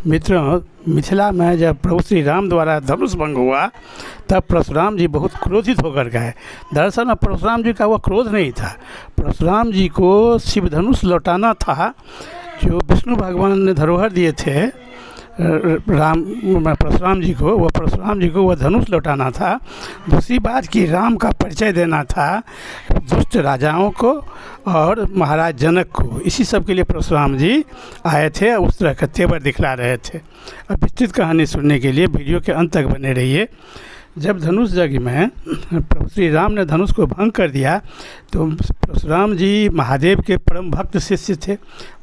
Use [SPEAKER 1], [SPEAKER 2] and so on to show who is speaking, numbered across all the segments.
[SPEAKER 1] मित्रों, मिथिला में जब प्रभु श्री राम द्वारा धनुष भंग हुआ तब परशुराम जी बहुत क्रोधित होकर गए। दरअसल में परशुराम जी का वो क्रोध नहीं था, परशुराम जी को शिव धनुष लौटाना था जो विष्णु भगवान ने धरोहर दिए थे परशुराम जी को। वो परशुराम जी को वह धनुष लौटाना था। दूसरी बात कि राम का परिचय देना था दुष्ट राजाओं को और महाराज जनक को। इसी सब के लिए परशुराम जी आए थे, उस तरह का तेवर दिखला रहे थे। अब विस्तृत कहानी सुनने के लिए वीडियो के अंत तक बने रहिए। जब धनुष यज्ञ में प्रभु श्री राम ने धनुष को भंग कर दिया तो परशुराम जी महादेव के परम भक्त शिष्य थे।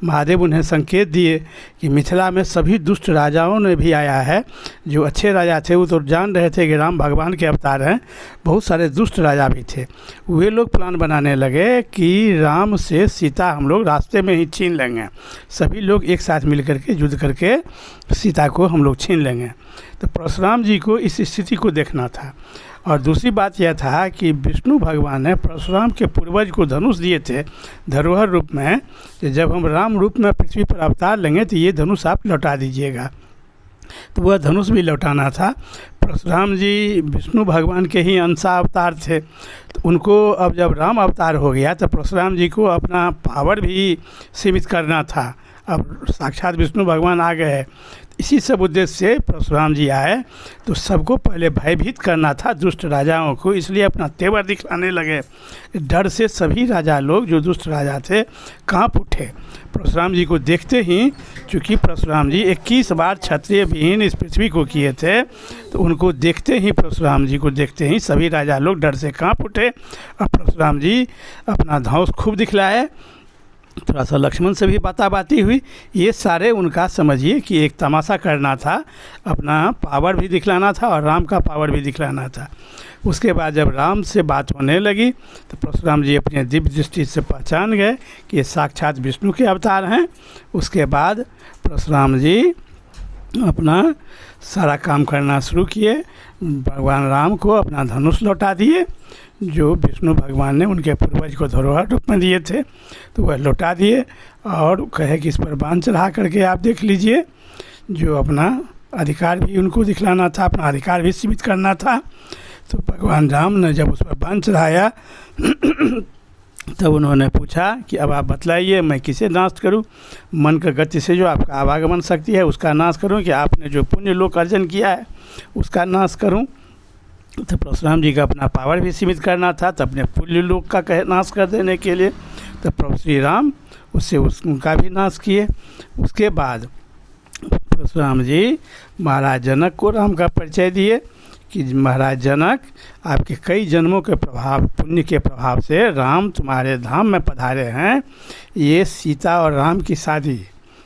[SPEAKER 1] महादेव उन्हें संकेत दिए कि मिथिला में सभी दुष्ट राजाओं ने भी आया है। जो अच्छे राजा थे वो तो जान रहे थे कि राम भगवान के अवतार हैं, बहुत सारे दुष्ट राजा भी थे। वे लोग प्लान बनाने लगे कि राम से सीता हम लोग रास्ते में ही छीन लेंगे। सभी लोग एक साथ मिल करके युद्ध करके सीता को हम लोग छीन लेंगे। तो परशुराम जी को इस स्थिति को देखना था। और दूसरी बात यह था कि विष्णु भगवान ने परशुराम के पूर्वज को धनुष दिए थे धरोहर रूप में कि जब हम राम रूप में पृथ्वी पर अवतार लेंगे तो ये धनुष आप लौटा दीजिएगा। तो वह धनुष भी लौटाना था। परशुराम जी विष्णु भगवान के ही अंशा अवतार थे, तो उनको अब जब राम अवतार हो गया तो परशुराम जी को अपना पावर भी सीमित करना था। अब साक्षात विष्णु भगवान आ गए, इसी सब उद्देश्य से परशुराम जी आए। तो सबको पहले भयभीत करना था दुष्ट राजाओं को, इसलिए अपना तेवर दिखलाने लगे। डर से सभी राजा लोग जो दुष्ट राजा थे कांप उठे परशुराम जी को देखते ही। चूँकि परशुराम जी 21 बार क्षत्रिय विहीन इस पृथ्वी को किए थे, तो उनको देखते ही परशुराम जी को देखते ही सभी राजा लोग डर से कांप उठे। और परशुराम जी अपना धौंस खूब दिखलाए। थोड़ा सा लक्ष्मण से भी बाती हुई। ये सारे उनका समझिए कि एक तमाशा करना था, अपना पावर भी दिखलाना था और राम का पावर भी दिखलाना था। उसके बाद जब राम से बात होने लगी तो परशुराम जी अपने दिव्य दृष्टि से पहचान गए कि ये साक्षात विष्णु के अवतार हैं। उसके बाद परशुराम जी अपना सारा काम करना शुरू किए। भगवान राम को अपना धनुष लौटा दिए जो विष्णु भगवान ने उनके पूर्वज को धरोहर रूप में दिए थे, तो वह लौटा दिए और कहे कि इस पर बाण चढ़ा करके आप देख लीजिए। जो अपना अधिकार भी उनको दिखलाना था, अपना अधिकार भी सीमित करना था। तो भगवान राम ने जब उस पर बाण चढ़ाया तब उन्होंने पूछा कि अब आप बतलाइए मैं किसे नाश करूं? मन का गति से जो आपका आवागमन शक्ति है उसका नाश करूं कि आपने जो पुण्य लोक अर्जन किया है उसका नाश करूं? तो परशुराम जी का अपना पावर भी सीमित करना था, तो अपने पुण्य लोक का नाश कर देने के लिए तो प्रभु श्री राम उससे उनका भी नाश किए। उसके बाद परशुराम जी महाराज जनक को राम का परिचय दिए कि महाराज जनक, आपके कई जन्मों के प्रभाव पुण्य के प्रभाव से राम तुम्हारे धाम में पधारे हैं। ये सीता और राम की शादी,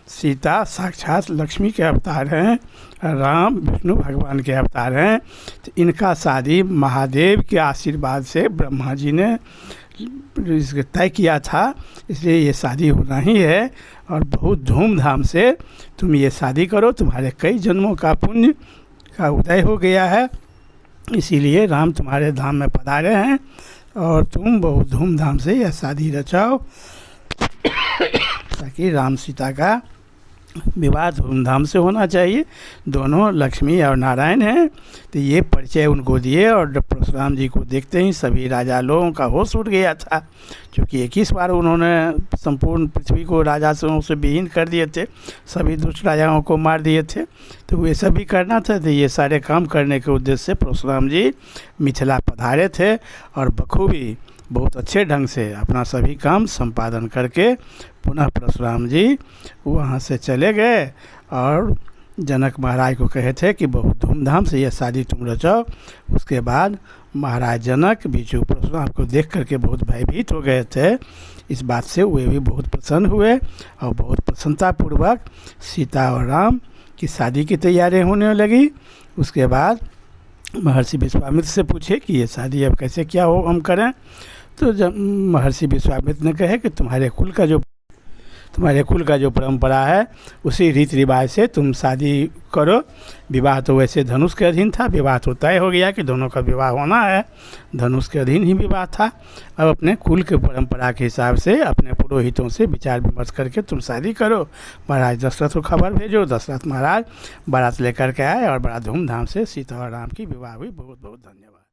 [SPEAKER 1] सीता साक्षात लक्ष्मी के अवतार हैं, राम विष्णु भगवान के अवतार हैं। तो इनका शादी महादेव के आशीर्वाद से ब्रह्मा जी ने इसको तय किया था, इसलिए ये शादी होना ही है। और बहुत धूमधाम से तुम ये शादी करो, तुम्हारे कई जन्मों का पुण्य का उदय हो गया है, इसीलिए राम तुम्हारे धाम में पधारे हैं और तुम बहुत धूमधाम से यह शादी रचाओ ताकि राम सीता का विवाह धूमधाम से होना चाहिए। दोनों लक्ष्मी और नारायण हैं। तो ये परिचय उनको दिए और परशुराम जी को देखते ही सभी राजा लोगों का होश उठ गया था। क्योंकि 21 बार उन्होंने संपूर्ण पृथ्वी को राजाओं से विहीन कर दिए थे, सभी दुष्ट राजाओं को मार दिए थे, तो वे सब भी करना था। तो ये सारे काम करने के उद्देश्य से परशुराम जी मिथिला पधारे थे और बखूबी बहुत अच्छे ढंग से अपना सभी काम संपादन करके पुनः परशुराम जी वहाँ से चले गए और जनक महाराज को कहे थे कि बहुत धूमधाम से यह शादी तुम रचाओ। उसके बाद महाराज जनक बीजू परशुराम को देख करके बहुत भयभीत हो गए थे। इस बात से वे भी बहुत प्रसन्न हुए और बहुत प्रसन्नतापूर्वक सीता और राम की शादी की तैयारी होने लगी। उसके बाद महर्षि विश्वामित्र से पूछे कि ये शादी अब कैसे क्या हो हम करें? तो जब महर्षि विश्वामित्र ने कहे कि तुम्हारे कुल का जो तुम्हारे कुल का जो परंपरा है उसी रीति रिवाज से तुम शादी करो। विवाह तो वैसे धनुष के अधीन था, विवाह तो तय हो गया कि दोनों का विवाह होना है, धनुष के अधीन ही विवाह था। अब अपने कुल के परंपरा के हिसाब से अपने पुरोहितों से विचार विमर्श करके तुम शादी करो। महाराज दशरथ को खबर भेजो, दशरथ महाराज बारात लेकर के आए और बड़ा धूमधाम से सीता और राम की विवाह हुई। बहुत बहुत धन्यवाद।